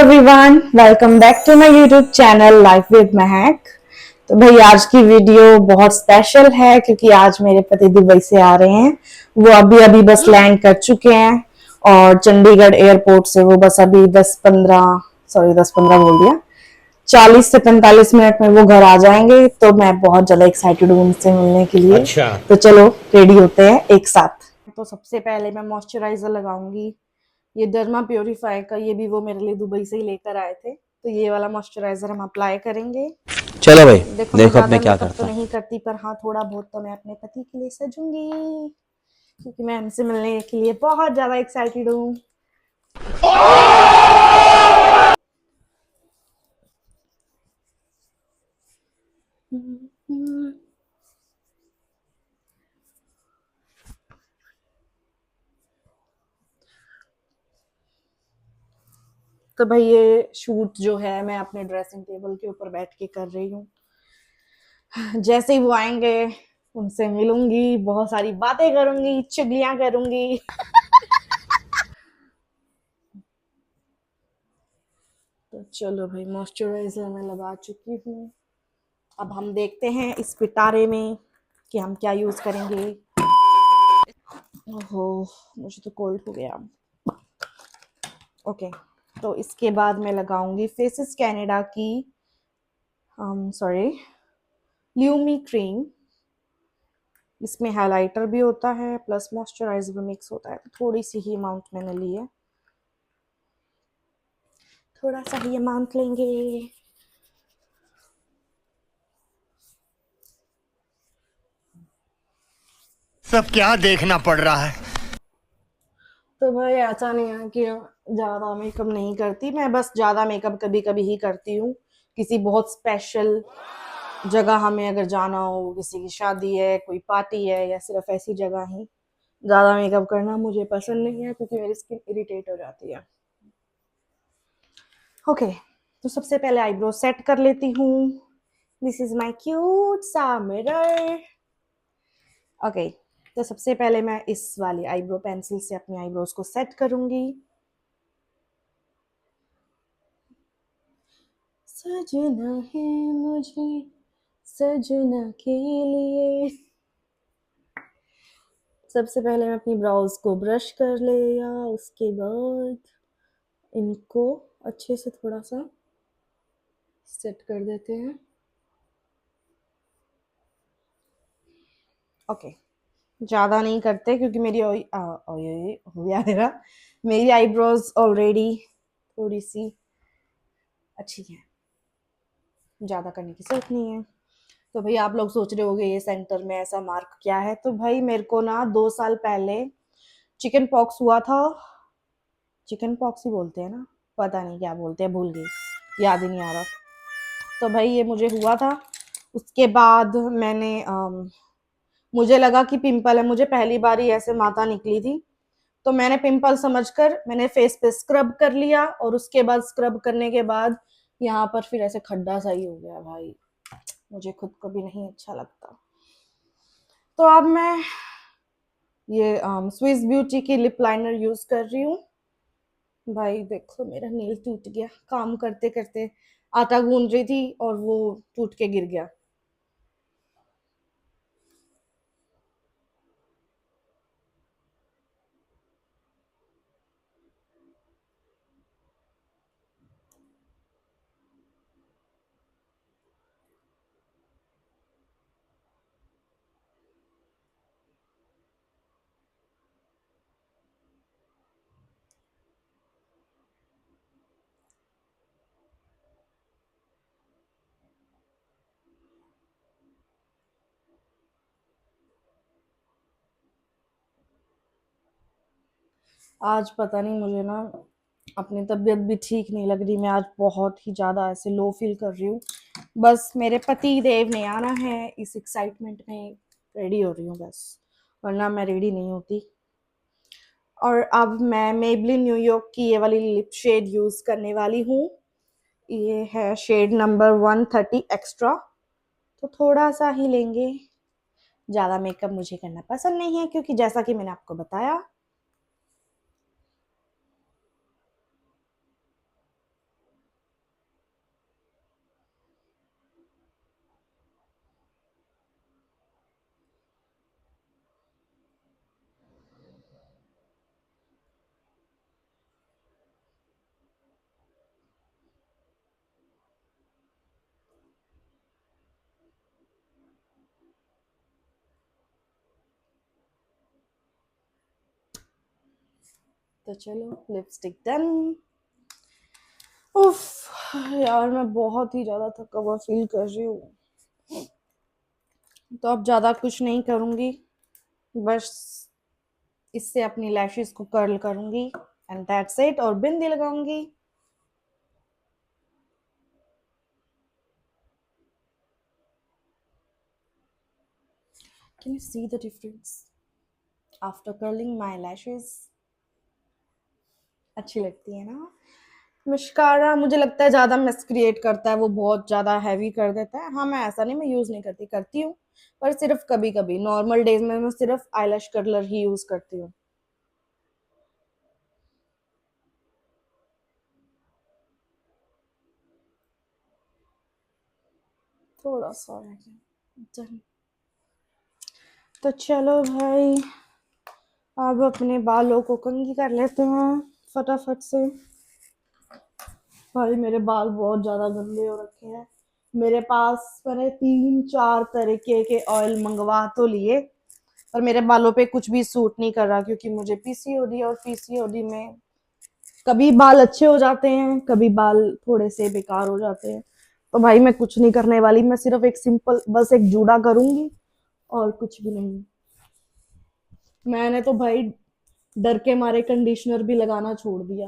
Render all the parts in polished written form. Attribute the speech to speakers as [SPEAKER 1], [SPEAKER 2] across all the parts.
[SPEAKER 1] Everyone, welcome back to my YouTube channel life with Mehak. तो भाई आज की वीडियो बहुत स्पेशल है क्योंकि आज मेरे पति दुबई से आ रहे हैं। वो अभी अभी बस लैंड कर चुके हैं और चंडीगढ़ एयरपोर्ट से वो बस अभी 10-15 बोल दिया, 40 से 45 मिनट में वो घर आ जाएंगे। तो मैं बहुत ज्यादा एक्साइटेड हूँ उनसे मिलने के लिए।
[SPEAKER 2] अच्छा।
[SPEAKER 1] तो चलो रेडी होते हैं एक साथ। तो सबसे पहले मैं मॉइस्चराइजर लगाऊंगी। ये डर्मा प्योरीफाई का, ये भी वो मेरे लिए दुबई से ही लेकर आए थे। तो ये वाला मॉइस्चराइजर हम अप्लाई करेंगे।
[SPEAKER 2] चलो भाई,
[SPEAKER 1] देखो मैं
[SPEAKER 2] देखो अब
[SPEAKER 1] ज्यादा
[SPEAKER 2] मैं क्या
[SPEAKER 1] मेकअप तो
[SPEAKER 2] करता हूँ।
[SPEAKER 1] नहीं करती, पर हाँ थोड़ा बहुत तो मैं अपने पति के लिए सजूंगी क्योंकि मैं उनसे मिलने के लिए बहुत ज्यादा एक्साइटेड हूँ। तो भाई ये शूट जो है मैं अपने ड्रेसिंग टेबल के ऊपर बैठ के कर रही हूँ। जैसे ही वो आएंगे उनसे मिलूंगी, बहुत सारी बातें करूंगी, चुगलियां करूंगी। तो चलो भाई, मॉइस्चराइजर मैं लगा चुकी हूँ। अब हम देखते हैं इस पिटारे में कि हम क्या यूज करेंगे। ओहो, मुझे तो कोल्ड हो गया। ओके, तो इसके बाद मैं लगाऊंगी फेसेस कैनेडा की सॉरी ल्यूमी क्रीम। इसमें हाइलाइटर भी होता है प्लस मॉइस्चराइजर भी मिक्स होता है। तो थोड़ी सी ही अमाउंट मैंने ली है, थोड़ा सा ही अमाउंट लेंगे।
[SPEAKER 2] सब क्या देखना पड़ रहा है।
[SPEAKER 1] तो भाई ऐसा नहीं है कि ज्यादा मेकअप नहीं करती मैं, बस ज्यादा मेकअप कभी कभी ही करती हूँ। किसी बहुत स्पेशल जगह हमें अगर जाना हो, किसी की शादी है, कोई पार्टी है, या सिर्फ ऐसी जगह ही ज्यादा मेकअप करना मुझे पसंद नहीं है क्योंकि मेरी स्किन इरिटेट हो जाती है। ओके, तो सबसे पहले आईब्रो सेट कर लेती हूँ। दिस इज माई क्यूट सा मिरर। ओके, तो सबसे पहले मैं इस वाली आईब्रो पेंसिल से अपनी आईब्रोज को सेट करूंगी। सजना है मुझे सजना के लिए। सबसे पहले मैं अपनी ब्राउज को ब्रश कर लिया, उसके बाद इनको अच्छे से थोड़ा सा सेट कर देते हैं। ओके, ज़्यादा नहीं करते क्योंकि मेरी हो गया मेरा, मेरी आईब्रोज ऑलरेडी थोड़ी सी अच्छी है, ज़्यादा करने की जरूरत नहीं है। तो भाई आप लोग सोच रहे होंगे ये सेंटर में ऐसा मार्क क्या है। तो भाई मेरे को ना 2 साल पहले चिकन पॉक्स हुआ था। चिकन पॉक्स ही बोलते हैं ना, पता नहीं क्या बोलते हैं, भूल गई, याद ही नहीं आ रहा। तो भाई ये मुझे हुआ था। उसके बाद मैंने मुझे लगा कि पिंपल है, मुझे पहली बार ही ऐसे माथा निकली थी। तो मैंने पिंपल समझकर मैंने फेस पे स्क्रब कर लिया और उसके बाद स्क्रब करने के बाद यहाँ पर फिर ऐसे खड्डा सा ही हो गया भाई। मुझे खुद को भी नहीं अच्छा लगता। तो अब मैं ये स्विस ब्यूटी की लिप लाइनर यूज कर रही हूँ। भाई देखो मेरा नील टूट गया काम करते करते, आटा गूंद रही थी और वो टूट के गिर गया। आज पता नहीं, मुझे ना अपनी तबीयत भी ठीक नहीं लग रही। मैं आज बहुत ही ज़्यादा ऐसे लो फील कर रही हूँ। बस मेरे पति देव ने आना है, इस एक्साइटमेंट में रेडी हो रही हूँ बस, वरना मैं रेडी नहीं होती। और अब मैं मेबलिन न्यूयॉर्क की ये वाली लिप शेड यूज़ करने वाली हूँ। ये है शेड नंबर 130 एक्स्ट्रा। तो थोड़ा सा ही लेंगे, ज़्यादा मेकअप मुझे करना पसंद नहीं है क्योंकि जैसा कि मैंने आपको बताया। तो चलो लिपस्टिक डन। उफ यार मैं बहुत ही ज़्यादा थका हुआ फील कर रही हूँ, तो अब ज़्यादा कुछ नहीं करूँगी, बस इससे अपनी लैशेस को कर्ल करूँगी एंड दैट्स इट, और बिंदी लगाऊंगी। Can you see the difference after curling my lashes? अच्छी लगती है ना? मस्कारा मुझे लगता है ज़्यादा मेस क्रिएट करता है, वो बहुत ज़्यादा हैवी कर देता है। हाँ मैं ऐसा नहीं, मैं यूज़ नहीं करती, करती हूँ पर सिर्फ कभी कभी, नॉर्मल डेज में मैं सिर्फ आईलैश कर्लर ही यूज़ करती हूँ। थोड़ा सा रह गया। Done. तो चलो भाई अब अपने बालों को कंघी कर लेते हैं फटाफट से। भाई मेरे बाल बहुत ज्यादा गंदे हो रखे हैं। मेरे पास मैंने 3-4 तरीके के ऑयल मंगवा तो लिए, पर मेरे बालों पे कुछ भी सूट नहीं कर रहा, क्योंकि मुझे पीसीओडी, और पीसीओडी में कभी बाल अच्छे हो जाते हैं, कभी बाल थोड़े से बेकार हो जाते हैं। तो भाई मैं कुछ नहीं करने वाली, मैं सिर्फ एक सिंपल बस एक जूड़ा करूंगी और कुछ भी नहीं। मैंने तो भाई डर के मारे कंडीशनर भी लगाना छोड़ दिया,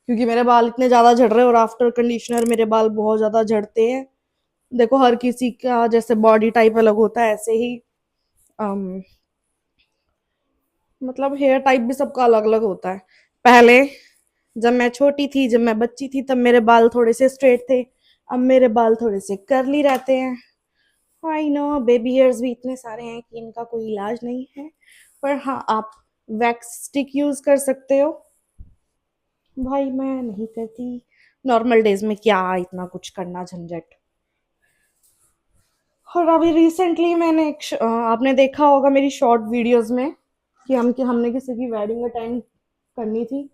[SPEAKER 1] क्योंकि मेरे बाल इतने ज्यादा झड़ रहे हैं, और आफ्टर कंडीशनर मेरे बाल बहुत ज्यादा झड़ते हैं। देखो हर किसी का जैसे बॉडी टाइप अलग होता है, ऐसे ही अम, मतलब हेयर टाइप भी सबका अलग अलग होता है। पहले जब मैं छोटी थी, जब मैं बच्ची थी, तब मेरे बाल थोड़े से स्ट्रेट थे, अब मेरे बाल थोड़े से कर्ली रहते हैं। आई नो बेबी हेयर्स भी इतने सारे हैं कि इनका कोई इलाज नहीं है, पर हाँ आप वैक्स स्टिक यूज कर सकते हो। भाई मैं नहीं करती, नॉर्मल डेज में क्या इतना कुछ करना झंझट। और अभी रिसेंटली मैंने आपने देखा होगा मेरी शॉर्ट वीडियोस में कि हमने किसी की वेडिंग अटेंड करनी थी,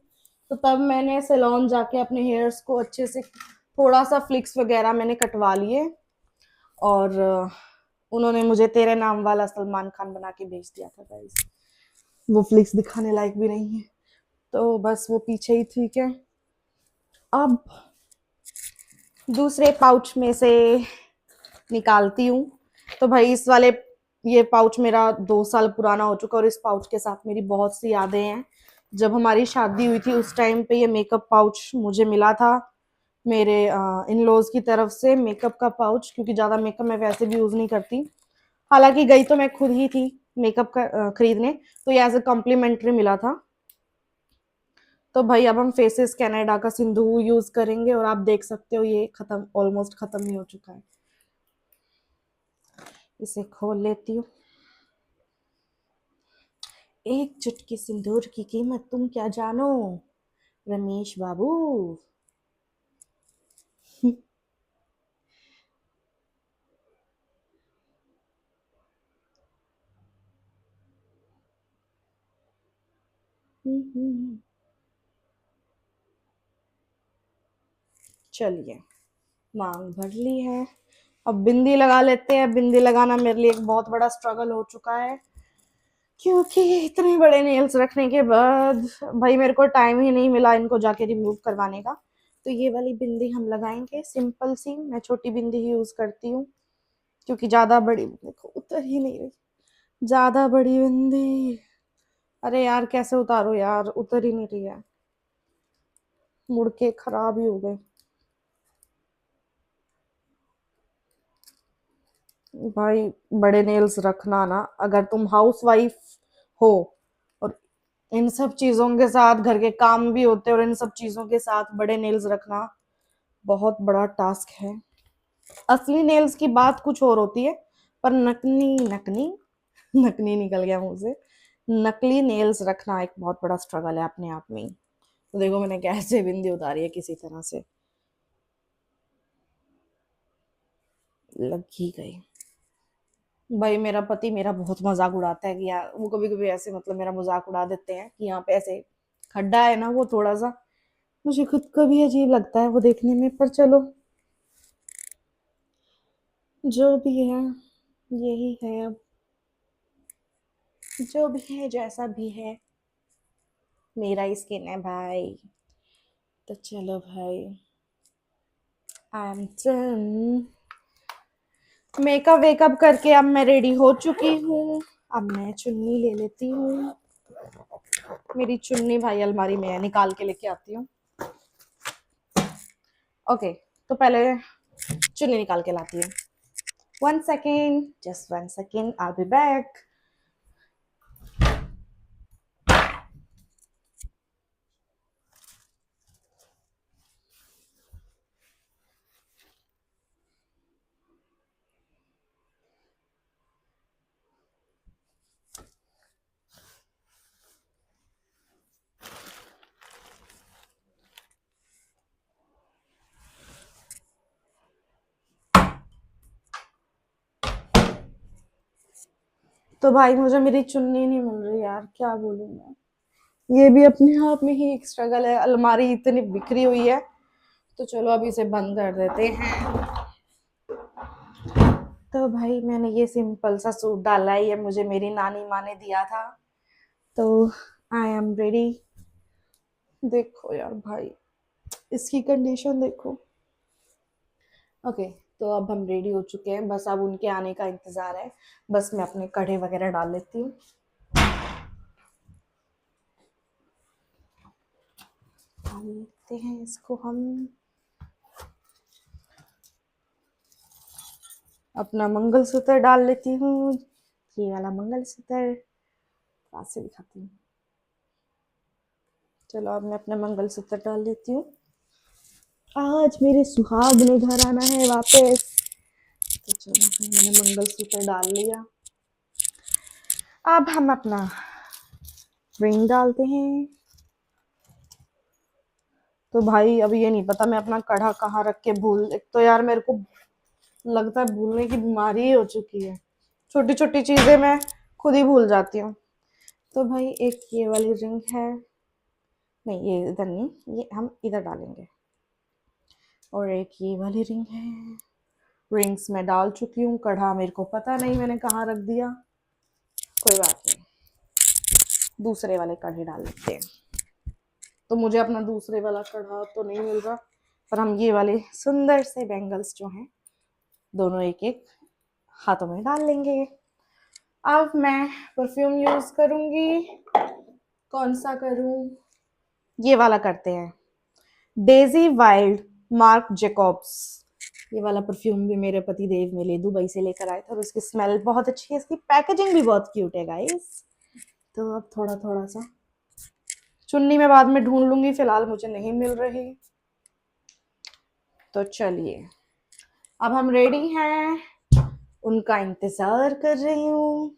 [SPEAKER 1] तो तब मैंने सैलून जाके अपने हेयर्स को अच्छे से थोड़ा सा फ्लिक्स वगैरह मैंने कटवा लिए, और उन्होंने मुझे तेरे नाम वाला सलमान खान बना के भेज दिया था गाइस। वो फ्लिक्स दिखाने लायक भी नहीं है, तो बस वो पीछे ही ठीक है। अब दूसरे पाउच में से निकालती हूँ। तो भाई इस वाले ये पाउच मेरा 2 साल पुराना हो चुका, और इस पाउच के साथ मेरी बहुत सी यादें हैं। जब हमारी शादी हुई थी उस टाइम पे ये मेकअप पाउच मुझे मिला था मेरे इन लॉज की तरफ से, मेकअप का पाउच, क्योंकि ज्यादा मेकअप मैं वैसे भी यूज नहीं करती। हालांकि गई तो मैं खुद ही थी मेकअप का खरीदने, तो ये एज ए कॉम्प्लीमेंट्री मिला था। तो भाई अब हम फेसेस कनाडा का सिंदूर यूज करेंगे, और आप देख सकते हो ये खत्म, ऑलमोस्ट खत्म ही हो चुका है। इसे खोल लेती हूँ। एक चुटकी सिंदूर की कीमत तुम क्या जानो रमेश बाबू। चलिए मांग भर ली है, अब बिंदी लगा लेते हैं। बिंदी लगाना मेरे लिए एक बहुत बड़ा स्ट्रगल हो चुका है, क्योंकि इतने बड़े नेल्स रखने के बाद भाई मेरे को टाइम ही नहीं मिला इनको जाके रिमूव करवाने का। तो ये वाली बिंदी हम लगाएंगे सिंपल सी, मैं छोटी बिंदी ही यूज करती हूँ, क्योंकि ज्यादा बड़ी देखो उतर ही नहीं रही। ज्यादा बड़ी बिंदी, अरे यार कैसे उतारो यार, उतर ही नहीं रही है, मुड़ के खराब ही हो गए। भाई बड़े नेल्स रखना ना, अगर तुम हाउस वाइफ हो और इन सब चीजों के साथ घर के काम भी होते हैं, और इन सब चीजों के साथ बड़े नेल्स रखना बहुत बड़ा टास्क है। असली नेल्स की बात कुछ और होती है, पर नकली नकली नकली निकल गया मुंह से, नकली नेल्स रखना एक बहुत बड़ा स्ट्रगल है अपने आप में ही। तो देखो मैंने कैसे बिंदी उतारी है किसी तरह से, लग ही गई। भाई मेरा पति मेरा बहुत मजाक उड़ाता है कि यार, वो कभी कभी ऐसे मतलब मेरा मजाक उड़ा देते हैं कि यहाँ पे ऐसे खड्डा है ना वो थोड़ा सा, मुझे खुद को भी अजीब लगता है वो देखने में, पर चलो जो भी है यही है अब, जो भी है जैसा भी है मेरा ही स्किन है भाई। तो चलो भाई, I am done. Makeup wake up करके अब मैं रेडी हो चुकी हूँ। अब मैं चुन्नी ले लेती हूँ। मेरी चुन्नी भाई अलमारी में है, निकाल के लेके आती हूँ। ओके, तो पहले चुन्नी निकाल के लाती हूँ। 1 second, just 1 second, I be back. तो भाई मुझे मेरी चुन्नी नहीं मिल रही यार, क्या बोलूं मैं। ये भी अपने आप में ही एक स्ट्रगल है, अलमारी इतनी बिखरी हुई है। तो चलो अब इसे बंद कर देते हैं। तो भाई मैंने ये सिंपल सा सूट डाला है, ये मुझे मेरी नानी माँ ने दिया था। तो आई एम रेडी। देखो यार भाई, इसकी कंडीशन देखो। ओके, तो अब हम रेडी हो चुके हैं, बस अब उनके आने का इंतज़ार है। बस मैं अपने कढ़े वगैरह डाल लेती हूँ। डाल लेते हैं इसको हम। अपना मंगलसूत्र डाल लेती हूँ, ये वाला मंगलसूत्र पास से दिखाती हूँ। चलो अब मैं अपना मंगलसूत्र डाल लेती हूँ। आज मेरे सुहाग ने घर आना है वापस। तो चलो फिर मैंने मंगलसूत्र डाल लिया। अब हम अपना रिंग डालते हैं। तो भाई अब ये नहीं पता मैं अपना कड़ा कहाँ रख के भूल, एक तो यार मेरे को लगता है भूलने की बीमारी ही हो चुकी है। छोटी छोटी चीजें मैं खुद ही भूल जाती हूँ। तो भाई एक ये वाली रिंग है, नहीं ये इधर नहीं, ये हम इधर डालेंगे। और एक ये वाली रिंग है। रिंग्स मैं डाल चुकी हूँ, कड़ा मेरे को पता नहीं मैंने कहाँ रख दिया। कोई बात नहीं, दूसरे वाले कड़े डाल लेते हैं। तो मुझे अपना दूसरे वाला कड़ा तो नहीं मिल रहा, पर हम ये वाले सुंदर से बैंगल्स जो हैं दोनों एक एक हाथों में डाल लेंगे। अब मैं परफ्यूम यूज करूंगी। कौन सा करूं? ये वाला करते हैं, डेजी वाइल्ड मार्क जेकॉब्स। ये वाला परफ्यूम भी मेरे पति देव मेरे दुबई से लेकर आए थे और उसकी स्मेल बहुत अच्छी है, इसकी पैकेजिंग भी बहुत क्यूट है गाइस। तो अब थोड़ा थोड़ा सा चुन्नी में बाद में ढूंढ लूंगी, फिलहाल मुझे नहीं मिल रही। तो चलिए अब हम रेडी हैं, उनका इंतजार कर रही हूँ।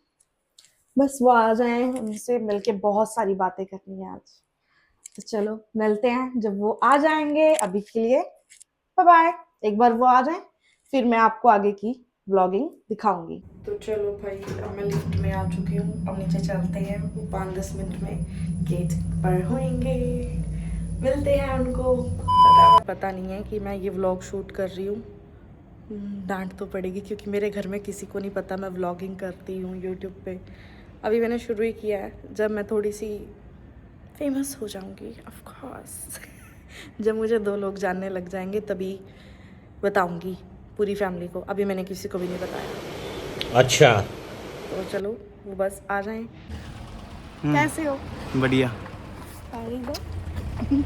[SPEAKER 1] बस वो आ जाएं, उनसे मिलके बहुत सारी बातें करनी है आज। तो चलो मिलते हैं जब वो आ जाएंगे। अभी के लिए बाय बाय। एक बार वो आ जाएं फिर मैं आपको आगे की व्लॉगिंग दिखाऊंगी। तो चलो भाई, अब मैं लिफ्ट में आ चुकी हूँ, अब नीचे चलते हैं। 5-10 मिनट में गेट पर होंगे, मिलते हैं उनको। पता नहीं है कि मैं ये व्लॉग शूट कर रही हूँ। डांट तो पड़ेगी क्योंकि मेरे घर में किसी को नहीं पता मैं व्लॉगिंग करती हूँ यूट्यूब पे। अभी मैंने शुरू ही किया है, जब मैं थोड़ी सी फेमस हो जाऊँगी ऑफ कोर्स जब मुझे 2 लोग जानने लग जाएंगे तभी बताऊँगी पूरी फैमिली को। अभी मैंने किसी को भी नहीं बताया।
[SPEAKER 2] अच्छा,
[SPEAKER 1] तो चलो वो बस आ जाएं। कैसे हो?
[SPEAKER 2] बढ़िया।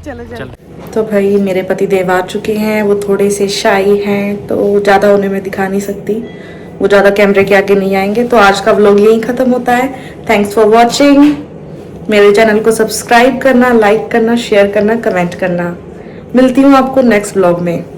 [SPEAKER 1] चलो चलो। तो भाई मेरे पति देव आ चुके हैं, वो थोड़े से शाई हैं तो ज़्यादा उन्हें मैं दिखा नहीं सकती, वो ज़्यादा कैमरे के आगे नहीं आएंगे। तो आज का व्लॉग यहीं ख़त्म होता है। Thanks for watching. मेरे चैनल को सब्सक्राइब करना, लाइक करना, शेयर करना, कमेंट करना। मिलती हूँ आपको नेक्स्ट व्लॉग में।